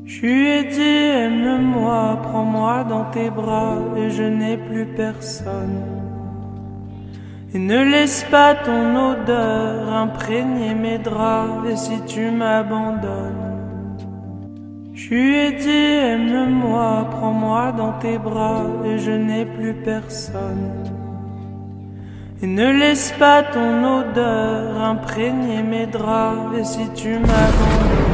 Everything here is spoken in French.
Je lui ai dit aime-moi, prends-moi dans tes bras et je n'ai plus personne. Et ne laisse pas ton odeur imprégner mes draps et si tu m'abandonnes. Je lui ai dit aime-moi, prends-moi dans tes bras et je n'ai plus personne. Et ne laisse pas ton odeur imprégner mes draps et si tu m'abandonnes.